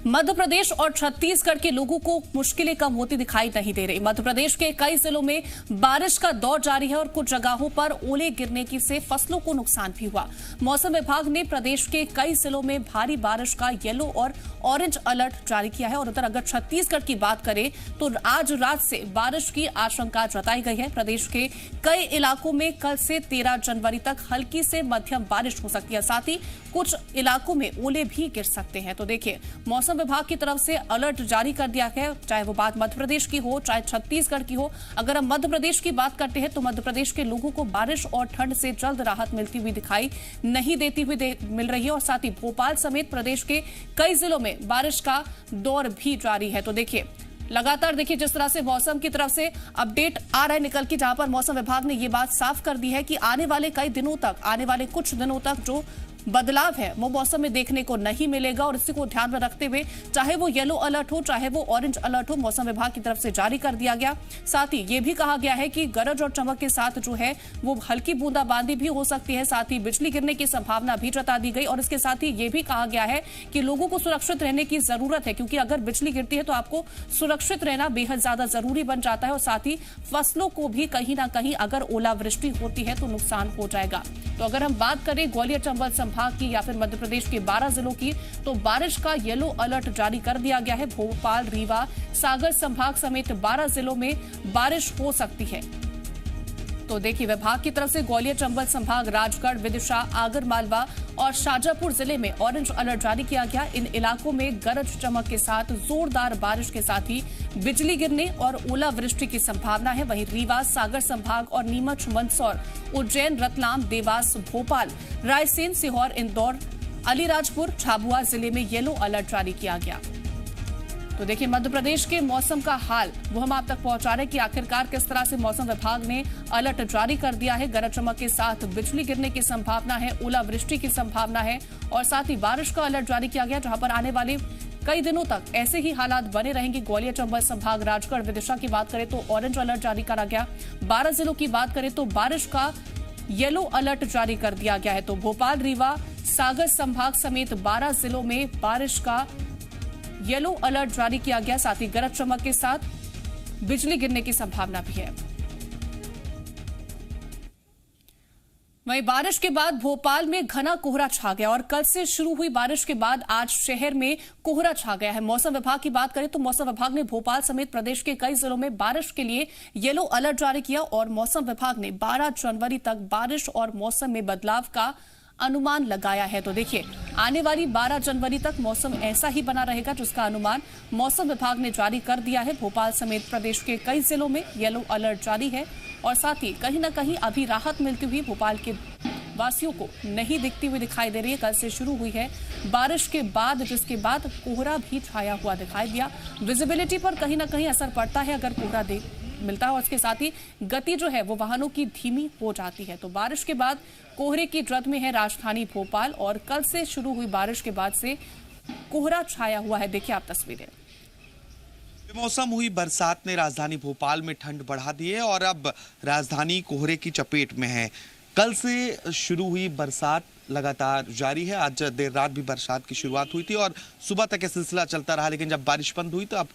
मध्य प्रदेश और छत्तीसगढ़ के लोगों को मुश्किलें कम होती दिखाई नहीं दे रही। मध्य प्रदेश के कई जिलों में बारिश का दौर जारी है और कुछ जगहों पर ओले गिरने की से फसलों को नुकसान भी हुआ। मौसम विभाग ने प्रदेश के कई जिलों में भारी बारिश का येलो और ऑरेंज अलर्ट जारी किया है। और उधर अगर छत्तीसगढ़ की बात करें तो आज रात से बारिश की आशंका जताई गई है। प्रदेश के कई इलाकों में कल से 13 जनवरी तक हल्की से मध्यम बारिश हो सकती है। साथ ही कुछ इलाकों में ओले भी गिर सकते हैं। तो देखिए, मौसम विभाग की तरफ से अलर्ट जारी कर दिया गया है, चाहे वो बात मध्य प्रदेश की हो चाहे छत्तीसगढ़ की हो। अगर हम मध्य प्रदेश की बात करते हैं तो मध्य प्रदेश के लोगों को बारिश और ठंड से जल्द राहत मिलती हुई दिखाई नहीं देती हुई मिल रही है। और साथ ही भोपाल समेत प्रदेश के कई जिलों में बारिश का दौर भी जारी है। तो देखिए, लगातार देखिए जिस तरह से मौसम की तरफ से अपडेट आ रहा है निकल के, जहां पर मौसम विभाग ने ये बात साफ कर दी है कि आने वाले कई दिनों तक, आने वाले कुछ दिनों तक जो बदलाव है वो मौसम में देखने को नहीं मिलेगा। और इसी को ध्यान में रखते हुए चाहे वो येलो अलर्ट हो चाहे वो ऑरेंज अलर्ट हो, मौसम विभाग की तरफ से जारी कर दिया गया। साथ ही ये भी कहा गया है कि गरज और चमक के साथ जो है वो हल्की बूंदाबांदी भी हो सकती है। साथ ही बिजली गिरने की संभावना भी जता दी गई। और इसके साथ ही ये भी कहा गया है कि लोगों को सुरक्षित रहने की जरूरत है, क्योंकि अगर बिजली गिरती है तो आपको सुरक्षित रहना बेहद ज्यादा जरूरी बन जाता है। और साथ ही फसलों को भी कहीं ना कहीं अगर ओलावृष्टि होती है तो नुकसान हो जाएगा। तो अगर हम बात करें ग्वालियर चंबल संभाग की या फिर मध्य प्रदेश के 12 जिलों की, तो बारिश का येलो अलर्ट जारी कर दिया गया है। भोपाल, रीवा, सागर संभाग समेत 12 जिलों में बारिश हो सकती है। तो देखिए, विभाग की तरफ से ग्वालियर चंबल संभाग, राजगढ़, विदिशा, आगर मालवा और शाजापुर जिले में ऑरेंज अलर्ट जारी किया गया। इन इलाकों में गरज चमक के साथ जोरदार बारिश के साथ ही बिजली गिरने और ओलावृष्टि की संभावना है। वहीं रीवा, सागर संभाग और नीमच, मंदसौर, उज्जैन, रतलाम, देवास, भोपाल, रायसेन, सीहोर, इंदौर, अलीराजपुर, झाबुआ जिले में येलो अलर्ट जारी किया गया। तो देखिए, मध्य प्रदेश के मौसम का हाल वो हम आप तक पहुंचा रहे हैं कि आखिरकार किस तरह से मौसम विभाग ने अलर्ट जारी कर दिया है। गरज चमक के साथ बिजली गिरने की संभावना है, ओलावृष्टि की संभावना है और साथ ही बारिश का अलर्ट जारी किया गया, जहां पर आने वाले कई दिनों तक ऐसे ही हालात बने रहेंगे। ग्वालियर चंबल संभाग, राजगढ़, विदिशा की बात करें तो ऑरेंज अलर्ट जारी करा गया। 12 जिलों की बात करें तो बारिश का येलो अलर्ट जारी कर दिया गया है। तो भोपाल, रीवा, सागर संभाग समेत 12 जिलों में बारिश का येलो अलर्ट जारी किया गया। साथ ही गरज चमक के साथ बिजली गिरने की संभावना भी है। वहीं बारिश के बाद भोपाल में घना कोहरा छा गया और कल से शुरू हुई बारिश के बाद आज शहर में कोहरा छा गया है। मौसम विभाग की बात करें तो मौसम विभाग ने भोपाल समेत प्रदेश के कई जिलों में बारिश के लिए येलो अलर्ट जारी किया। और मौसम विभाग ने 12 जनवरी तक बारिश और मौसम में बदलाव का अनुमान लगाया है। तो देखिए, आने वाली 12 जनवरी तक मौसम ऐसा ही बना रहेगा, जिसका अनुमान मौसम विभाग ने जारी कर दिया है। भोपाल समेत प्रदेश के कई जिलों में येलो अलर्ट जारी है और साथ ही कहीं ना कहीं अभी राहत मिलती हुई भोपाल के वासियों को नहीं दिखती हुई दिखाई दे रही है। कल से शुरू हुई है बारिश के बाद, जिसके बाद कोहरा भी छाया हुआ दिखाई दिया। विजिबिलिटी पर कहीं ना कहीं असर पड़ता है अगर कोहरा मिलता है और इसके साथ ही गति जो है वो वाहनों की धीमी हो जाती है। तो बारिश के बाद कोहरे की जद में है राजधानी भोपाल और कल से शुरू हुई बारिश के बाद से कोहरा छाया हुआ है। देखिए आप तस्वीरें। बेमौसम हुई बरसात ने राजधानी भोपाल में ठंड बढ़ा दी है और अब राजधानी कोहरे की चपेट में है। कल से शुरू हुई बरसात लगातार जारी है। आज देर रात भी बरसात की शुरुआत हुई थी और सुबह तक यह सिलसिला चलता रहा, लेकिन जब बारिश बंद हुई तो अब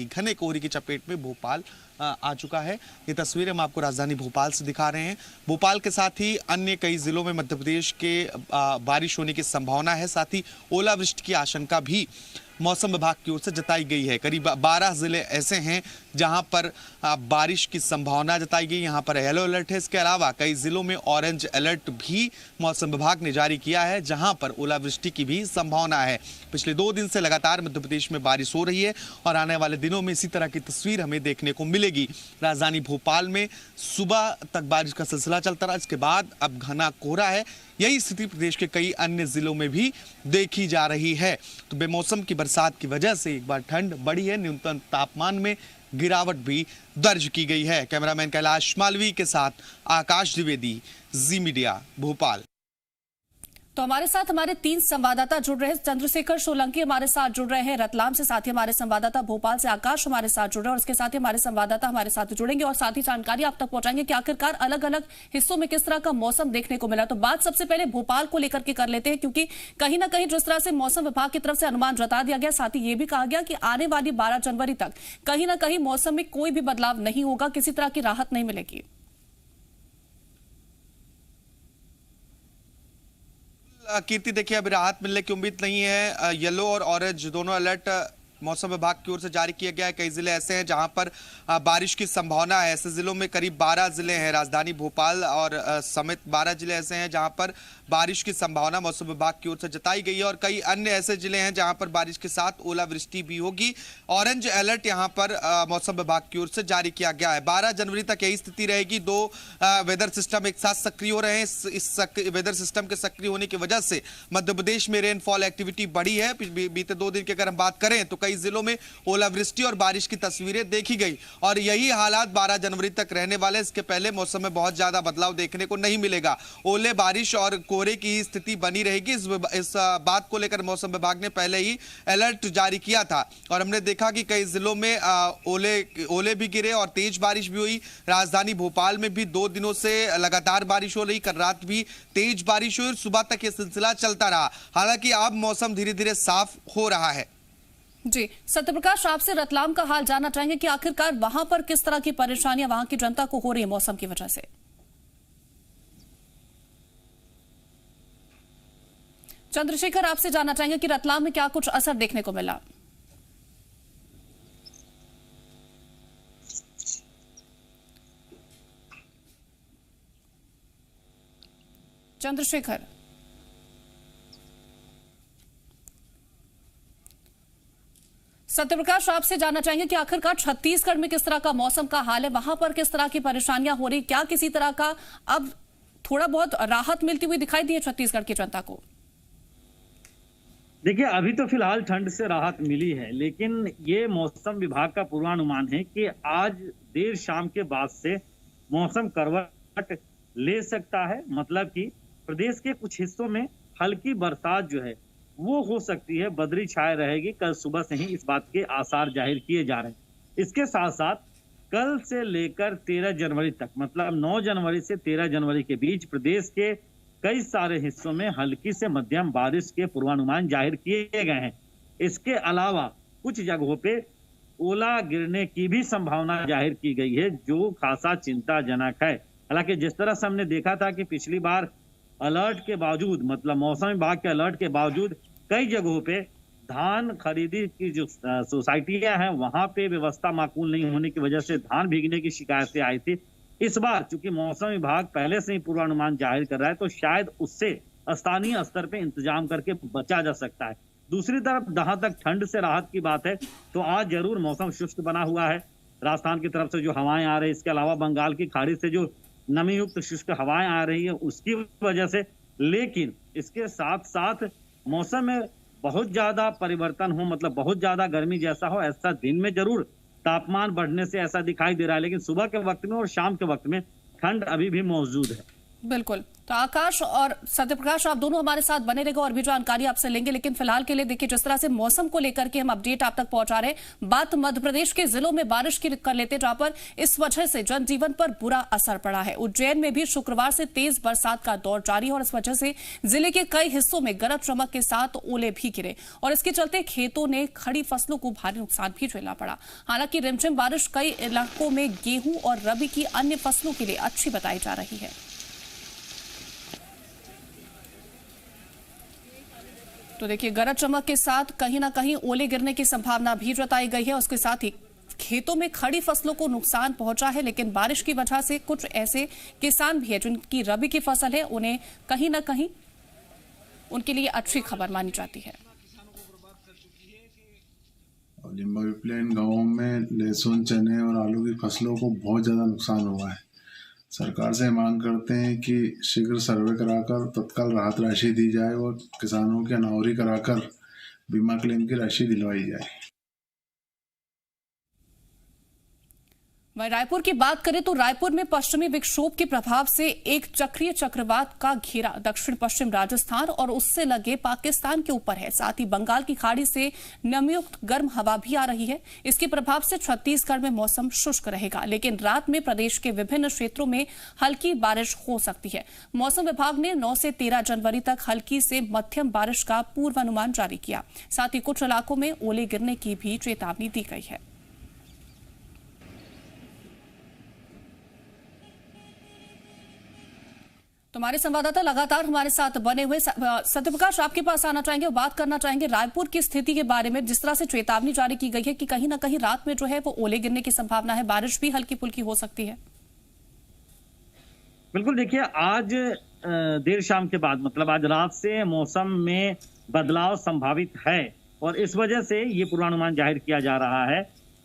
घने कोहरे की चपेट में भोपाल आ चुका है। ये तस्वीरें हम आपको राजधानी भोपाल से दिखा रहे हैं। भोपाल के साथ ही अन्य कई जिलों में मध्य प्रदेश के बारिश होने की संभावना है। साथ ही ओलावृष्टि की आशंका भी मौसम विभाग की ओर से जताई गई है। करीब 12 जिले ऐसे हैं जहां पर बारिश की संभावना जताई गई, यहां पर येलो अलर्ट है। इसके अलावा कई जिलों में ऑरेंज अलर्ट भी मौसम विभाग ने जारी किया है, जहां पर ओलावृष्टि की भी संभावना है। पिछले 2 दिन से लगातार मध्य प्रदेश में बारिश हो रही है और आने वाले दिनों में इसी तरह की तस्वीर हमें देखने को मिलेगी। राजधानी भोपाल में सुबह तक बारिश का सिलसिला चलता रहा, इसके बाद अब घना कोहरा है। यही स्थिति प्रदेश के कई अन्य जिलों में भी देखी जा रही है। तो बेमौसम की बरसात की वजह से एक बार ठंड बढ़ी है, न्यूनतम तापमान में गिरावट भी दर्ज की गई है। कैमरामैन कैलाश मालवी के साथ आकाश द्विवेदी, जी मीडिया, भोपाल। तो हमारे साथ हमारे 3 संवाददाता जुड़ रहे हैं। चंद्रशेखर सोलंकी हमारे साथ जुड़ रहे हैं रतलाम से, साथ ही हमारे संवाददाता भोपाल से आकाश हमारे साथ जुड़ रहे हैं और इसके साथ ही हमारे संवाददाता हमारे साथ जुड़ेंगे और साथ ही जानकारी आप तक पहुंचाएंगे कि आखिरकार अलग अलग हिस्सों में किस तरह का मौसम देखने को मिला। तो बात सबसे पहले भोपाल को लेकर के कर लेते हैं, क्योंकि कहीं ना कहीं जिस तरह से मौसम विभाग की तरफ से अनुमान जता दिया गया, साथ ही ये भी कहा गया कि आने वाली 12 जनवरी तक कहीं ना कहीं मौसम में कोई भी बदलाव नहीं होगा, किसी तरह की राहत नहीं मिलेगी। कीर्ति, देखिए अभी राहत मिलने की उम्मीद नहीं है। येलो और ऑरेंज दोनों अलर्ट मौसम विभाग की ओर से जारी किया गया है। कई जिले ऐसे हैं जहां पर बारिश की संभावना है। ऐसे जिलों में करीब 12 जिले हैं, राजधानी भोपाल और समेत 12 जिले ऐसे हैं जहां पर बारिश की संभावना मौसम विभाग की ओर से जताई गई है और कई अन्य ऐसे जिले हैं जहां पर बारिश के साथ ओलावृष्टि भी होगी। ऑरेंज अलर्ट यहां पर मौसम विभाग की ओर से जारी किया गया है। 12 जनवरी तक यही स्थिति रहेगी। 2 वेदर सिस्टम एक साथ सक्रिय हो रहे हैं। इस वेदर सिस्टम के सक्रिय होने की वजह से मध्य प्रदेश में रेनफॉल एक्टिविटी बढ़ी है। बीते 2 दिन की अगर हम बात करें तो कई जिलों में ओलावृष्टि और बारिश की तस्वीरें देखी गई और यही हालात 12 जनवरी तक रहने वाले। इसके पहले मौसम में बहुत ज्यादा बदलाव देखने को नहीं मिलेगा। ओले, बारिश और कोहरे की स्थिति बनी रहेगी। इस बात को लेकर मौसम विभाग ने पहले ही अलर्ट जारी किया था और हमने देखा कि कई जिलों में ओले भी गिरे और तेज बारिश भी हुई। राजधानी भोपाल में भी 2 दिनों से लगातार बारिश हो रही। कल रात भी तेज बारिश हुई और सुबह तक यह सिलसिला चलता रहा। हालांकि अब मौसम धीरे धीरे साफ हो रहा है। जी, सत्यप्रकाश, आपसे रतलाम का हाल जानना चाहेंगे कि आखिरकार वहां पर किस तरह की परेशानियां वहां की जनता को हो रही है मौसम की वजह से। चंद्रशेखर, आपसे जानना चाहेंगे कि रतलाम में क्या कुछ असर देखने को मिला। चंद्रशेखर, सत्यप्रकाश, आपसे जानना चाहेंगे कि आखिरकार छत्तीसगढ़ में किस तरह का मौसम का हाल है, वहां पर किस तरह की परेशानियां हो रही, क्या किसी तरह का अब थोड़ा बहुत राहत मिलती हुई दिखाई दी है छत्तीसगढ़ की जनता को। देखिए, अभी तो फिलहाल ठंड से राहत मिली है, लेकिन ये मौसम विभाग का पूर्वानुमान है कि आज देर शाम के बाद से मौसम करवट ले सकता है। मतलब कि प्रदेश के कुछ हिस्सों में हल्की बरसात जो है वो हो सकती है, बदरी छाए रहेगी। कल सुबह से ही इस बात के आसार जाहिर किए जा रहे हैं। इसके साथ साथ कल से लेकर 13 जनवरी तक, मतलब 9 जनवरी से 13 जनवरी के बीच प्रदेश के कई सारे हिस्सों में हल्की से मध्यम बारिश के पूर्वानुमान जाहिर किए गए हैं। इसके अलावा कुछ जगहों पे ओला गिरने की भी संभावना जाहिर की गई है, जो खासा चिंताजनक है। हालांकि जिस तरह से हमने देखा था कि पिछली बार अलर्ट के बावजूद, मतलब मौसम विभाग के अलर्ट के बावजूद कई जगहों पे धान खरीदी की जो सोसाइटियां हैं वहां पे व्यवस्था माकूल नहीं होने की वजह से धान भीगने की शिकायतें आई थी। इस बार चूंकि मौसम विभाग पहले से ही पूर्वानुमान जाहिर कर रहा है, तो शायद उससे स्थानीय स्तर पे इंतजाम करके बचा जा सकता है। दूसरी तरफ जहां तक ठंड से राहत की बात है, तो आज जरूर मौसम शुष्क बना हुआ है। राजस्थान की तरफ से जो हवाएं आ रही है, इसके अलावा बंगाल की खाड़ी से जो नमी युक्त शुष्क हवाएं आ रही है उसकी वजह से, लेकिन इसके साथ साथ मौसम में बहुत ज्यादा परिवर्तन हो, मतलब बहुत ज्यादा गर्मी जैसा हो, ऐसा दिन में जरूर तापमान बढ़ने से ऐसा दिखाई दे रहा है, लेकिन सुबह के वक्त में और शाम के वक्त में ठंड अभी भी मौजूद है। बिल्कुल, तो आकाश और सत्यप्रकाश, आप दोनों हमारे साथ बने रहेगा और भी जानकारी आपसे लेंगे, लेकिन फिलहाल के लिए देखिए जिस तरह से मौसम को लेकर के हम अपडेट आप तक पहुंचा रहे हैं, बात मध्य प्रदेश के जिलों में बारिश की कर लेते, जहां पर इस वजह से जनजीवन पर बुरा असर पड़ा है। उज्जैन में भी शुक्रवार से तेज बरसात का दौर जारी है और इस वजह से जिले के कई हिस्सों में गरज चमक के साथ ओले भी गिरे और इसके चलते खेतों ने खड़ी फसलों को भारी नुकसान भी झेलना पड़ा। हालांकि रिमझिम बारिश कई इलाकों में गेहूं और रबी की अन्य फसलों के लिए अच्छी बताई जा रही है। तो देखिए, गरज चमक के साथ कहीं ना कहीं ओले गिरने की संभावना भी जताई गई है। उसके साथ ही खेतों में खड़ी फसलों को नुकसान पहुंचा है, लेकिन बारिश की वजह से कुछ ऐसे किसान भी हैं जिनकी रबी की फसल है, उन्हें कहीं ना कहीं उनके लिए अच्छी खबर मानी जाती है। लिम्बावी प्लेन गांवों में लहसुन, चने और आलू की फसलों को बहुत ज़्यादा नुकसान हुआ है। सरकार से मांग करते हैं कि शीघ्र सर्वे कराकर तत्काल राहत राशि दी जाए और किसानों की अनावरी कराकर बीमा क्लेम की राशि दिलवाई जाए। वहीं रायपुर की बात करें तो रायपुर में पश्चिमी विक्षोभ के प्रभाव से एक चक्रीय चक्रवात का घेरा दक्षिण पश्चिम राजस्थान और उससे लगे पाकिस्तान के ऊपर है। साथ ही बंगाल की खाड़ी से नमीयुक्त गर्म हवा भी आ रही है। इसके प्रभाव से छत्तीसगढ़ में मौसम शुष्क रहेगा, लेकिन रात में प्रदेश के विभिन्न क्षेत्रों में हल्की बारिश हो सकती है। मौसम विभाग ने 9 से 13 जनवरी तक हल्की से मध्यम बारिश का पूर्वानुमान जारी किया। साथ ही कुछ इलाकों में ओले गिरने की भी चेतावनी दी गई है। तो हमारे संवाददाता लगातार हमारे साथ बने हुए। सत्यप्रकाश, आपके पास आना चाहेंगे और बात करना चाहेंगे रायपुर की स्थिति के बारे में। जिस तरह से चेतावनी जारी की गई है कि कहीं ना कहीं रात में जो है वो ओले गिरने की संभावना है, बारिश भी हल्की फुल्की हो सकती है। बिल्कुल, देखिए आज देर शाम के बाद मतलब आज रात से मौसम में बदलाव संभावित है और इस वजह से ये पूर्वानुमान जाहिर किया जा रहा है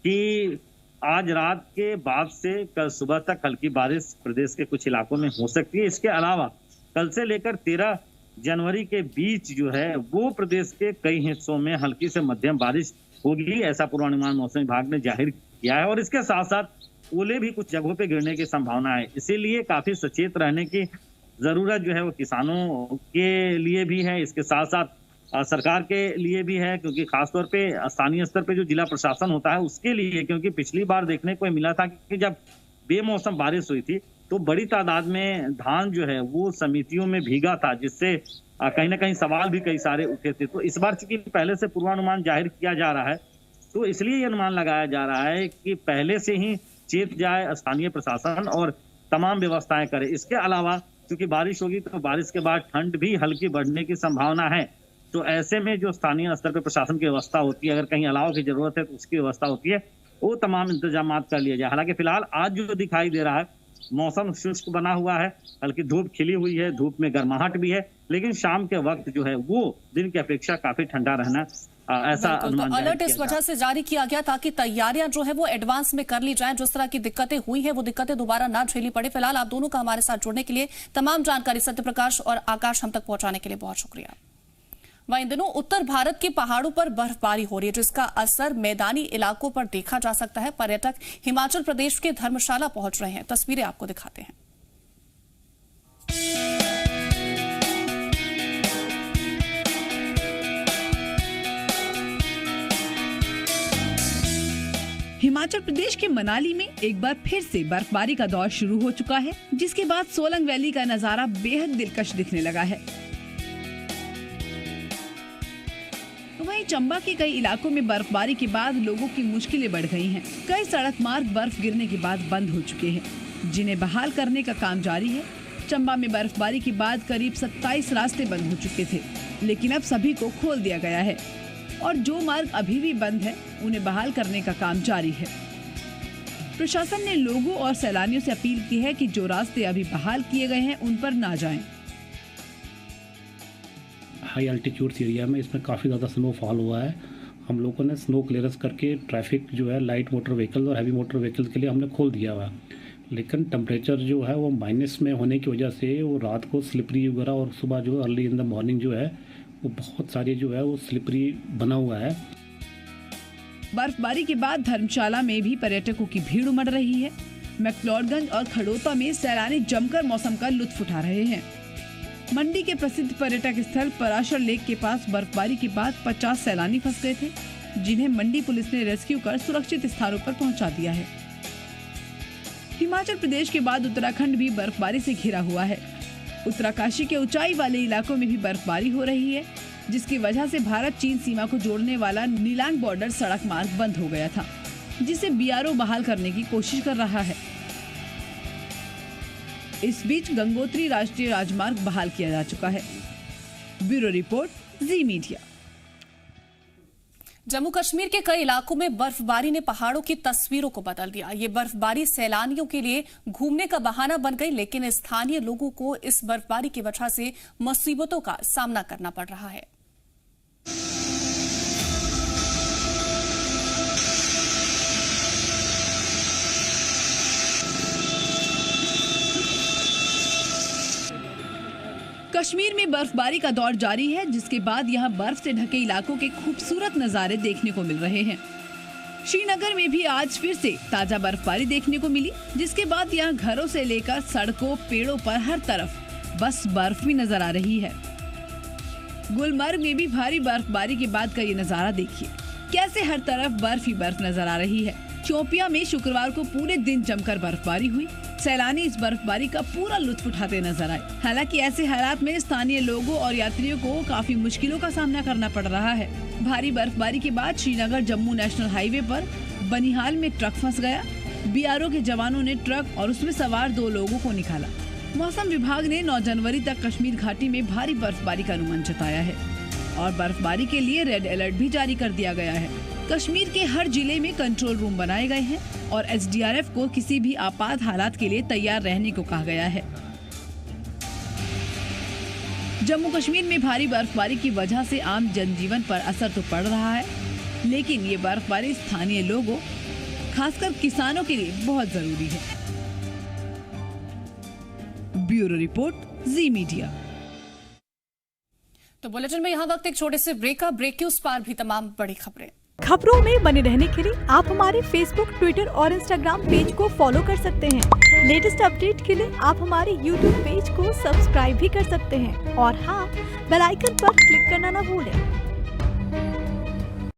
कि आज रात के बाद से कल सुबह तक हल्की बारिश प्रदेश के कुछ इलाकों में हो सकती है। इसके अलावा कल से लेकर 13 जनवरी के बीच जो है वो प्रदेश के कई हिस्सों में हल्की से मध्यम बारिश होगी, ऐसा पूर्वानुमान मौसम विभाग ने जाहिर किया है। और इसके साथ साथ ओले भी कुछ जगहों पे गिरने की संभावना है, इसीलिए काफी सचेत रहने की जरूरत जो है वो किसानों के लिए भी है, इसके साथ साथ सरकार के लिए भी है, क्योंकि खासतौर पे स्थानीय स्तर पे जो जिला प्रशासन होता है उसके लिए, क्योंकि पिछली बार देखने को मिला था कि जब बेमौसम बारिश हुई थी तो बड़ी तादाद में धान जो है वो समितियों में भीगा था, जिससे कहीं ना कहीं सवाल भी कई सारे उठे थे। तो इस बार चूंकि पहले से पूर्वानुमान जाहिर किया जा रहा है तो इसलिए ये अनुमान लगाया जा रहा है कि पहले से ही चेत जाए स्थानीय प्रशासन और तमाम व्यवस्थाएं करे। इसके अलावा क्योंकि बारिश होगी तो बारिश के बाद ठंड भी हल्की बढ़ने की संभावना है, तो ऐसे में जो स्थानीय स्तर पर प्रशासन की व्यवस्था होती है, अगर कहीं अलाव की जरूरत है तो उसकी व्यवस्था होती है, वो तमाम इंतजाम कर लिए जाए। हालांकि फिलहाल आज जो दिखाई दे रहा है मौसम शुष्क बना हुआ है, हल्की धूप खिली हुई है, धूप में गर्माहट भी है, लेकिन शाम के वक्त जो है वो दिन की अपेक्षा काफी ठंडा रहना ऐसा अनुमान। तो अलर्ट इस वजह से जारी किया गया ताकि तैयारियां जो है वो एडवांस में कर ली जाएं, जिस तरह की दिक्कतें हुई है वो दिक्कतें दोबारा ना झेलनी पड़े। फिलहाल आप दोनों का हमारे साथ जुड़ने के लिए, तमाम जानकारी सत्यप्रकाश और आकाश हम तक पहुंचाने के लिए बहुत शुक्रिया। वहीं इन दिनों उत्तर भारत के पहाड़ों पर बर्फबारी हो रही है, जिसका असर मैदानी इलाकों पर देखा जा सकता है। पर्यटक हिमाचल प्रदेश के धर्मशाला पहुंच रहे हैं, तस्वीरें आपको दिखाते हैं। हिमाचल प्रदेश के मनाली में एक बार फिर से बर्फबारी का दौर शुरू हो चुका है, जिसके बाद सोलंग वैली का नजारा बेहद दिलकश दिखने लगा है। वहीं चंबा के कई इलाकों में बर्फबारी के बाद लोगों की मुश्किलें बढ़ गई हैं। कई सड़क मार्ग बर्फ गिरने के बाद बंद हो चुके हैं, जिन्हें बहाल करने का काम जारी है। चंबा में बर्फबारी के बाद करीब 27 रास्ते बंद हो चुके थे, लेकिन अब सभी को खोल दिया गया है और जो मार्ग अभी भी बंद है उन्हें बहाल करने का काम जारी है। प्रशासन ने लोगों और सैलानियों से अपील की है कि जो रास्ते अभी बहाल किए गए हैं उन पर ना जाएं। हाई अल्टीट्यूड्स एरिया में इसमें काफ़ी ज़्यादा स्नोफॉल हुआ है। हम लोगों ने स्नो क्लियरेंस करके ट्रैफिक जो है लाइट मोटर व्हीकल और हैवी मोटर व्हीकल के लिए हमने खोल दिया हुआ है, लेकिन टेम्परेचर जो है वो माइनस में होने की वजह से वो रात को स्लिपरी वगैरह और सुबह जो अर्ली इन द मॉर्निंग जो है वो बहुत सारी जो है वो स्लिपरी बना हुआ है। बर्फबारी के बाद धर्मशाला में भी पर्यटकों की भीड़ उमड़ रही है। मैक्लोडगंज और खड़ोता में सैलानी जमकर मौसम का लुत्फ उठा रहे हैं। मंडी के प्रसिद्ध पर्यटक स्थल पराशर लेक के पास बर्फबारी के बाद 50 सैलानी फंस गए थे, जिन्हें मंडी पुलिस ने रेस्क्यू कर सुरक्षित स्थानों पर पहुंचा दिया है। हिमाचल प्रदेश के बाद उत्तराखंड भी बर्फबारी से घिरा हुआ है। उत्तराकाशी के ऊंचाई वाले इलाकों में भी बर्फबारी हो रही है, जिसकी वजह से भारत चीन सीमा को जोड़ने वाला नीलांग बॉर्डर सड़क मार्ग बंद हो गया था, जिसे बीआरओ बहाल करने की कोशिश कर रहा है। इस बीच गंगोत्री राष्ट्रीय राजमार्ग बहाल किया जा चुका है। ब्यूरो रिपोर्ट, जी मीडिया। जम्मू कश्मीर के कई इलाकों में बर्फबारी ने पहाड़ों की तस्वीरों को बदल दिया। ये बर्फबारी सैलानियों के लिए घूमने का बहाना बन गई, लेकिन स्थानीय लोगों को इस बर्फबारी की वजह से मुसीबतों का सामना करना पड़ रहा है। कश्मीर में बर्फबारी का दौर जारी है, जिसके बाद यहां बर्फ से ढके इलाकों के खूबसूरत नजारे देखने को मिल रहे हैं। श्रीनगर में भी आज फिर से ताजा बर्फबारी देखने को मिली, जिसके बाद यहाँ घरों से लेकर सड़कों, पेड़ों पर हर तरफ बस बर्फ ही नजर आ रही है। गुलमर्ग में भी भारी बर्फबारी के बाद का ये नजारा देखिए, कैसे हर तरफ बर्फ ही बर्फ नजर आ रही है। चौपिया में शुक्रवार को पूरे दिन जमकर बर्फबारी हुई। सैलानी इस बर्फबारी का पूरा लुत्फ उठाते नजर आए। हालांकि ऐसे हालात में स्थानीय लोगों और यात्रियों को काफी मुश्किलों का सामना करना पड़ रहा है। भारी बर्फबारी के बाद श्रीनगर जम्मू नेशनल हाईवे पर बनिहाल में ट्रक फंस गया। बीआरओ के जवानों ने ट्रक और उसमें सवार 2 लोगों को निकाला। मौसम विभाग ने 9 जनवरी तक कश्मीर घाटी में भारी बर्फबारी का अनुमान जताया है और बर्फबारी के लिए रेड अलर्ट भी जारी कर दिया गया है। कश्मीर के हर जिले में कंट्रोल रूम बनाए गए हैं और एसडीआरएफ को किसी भी आपात हालात के लिए तैयार रहने को कहा गया है। जम्मू कश्मीर में भारी बर्फबारी की वजह से आम जनजीवन पर असर तो पड़ रहा है, लेकिन ये बर्फबारी स्थानीय लोगों, खासकर किसानों के लिए बहुत जरूरी है। ब्यूरो रिपोर्ट, जी मीडिया। तो बुलेटिन में यहाँ वक्त एक छोटे से ब्रेक के उस पार भी तमाम बड़ी खबरों में बने रहने के लिए आप हमारे फेसबुक, ट्विटर और इंस्टाग्राम पेज को फॉलो कर सकते हैं। लेटेस्ट अपडेट के लिए आप हमारे यूट्यूब पेज को सब्सक्राइब भी कर सकते हैं और हाँ, बेल आइकन पर क्लिक करना ना भूलें।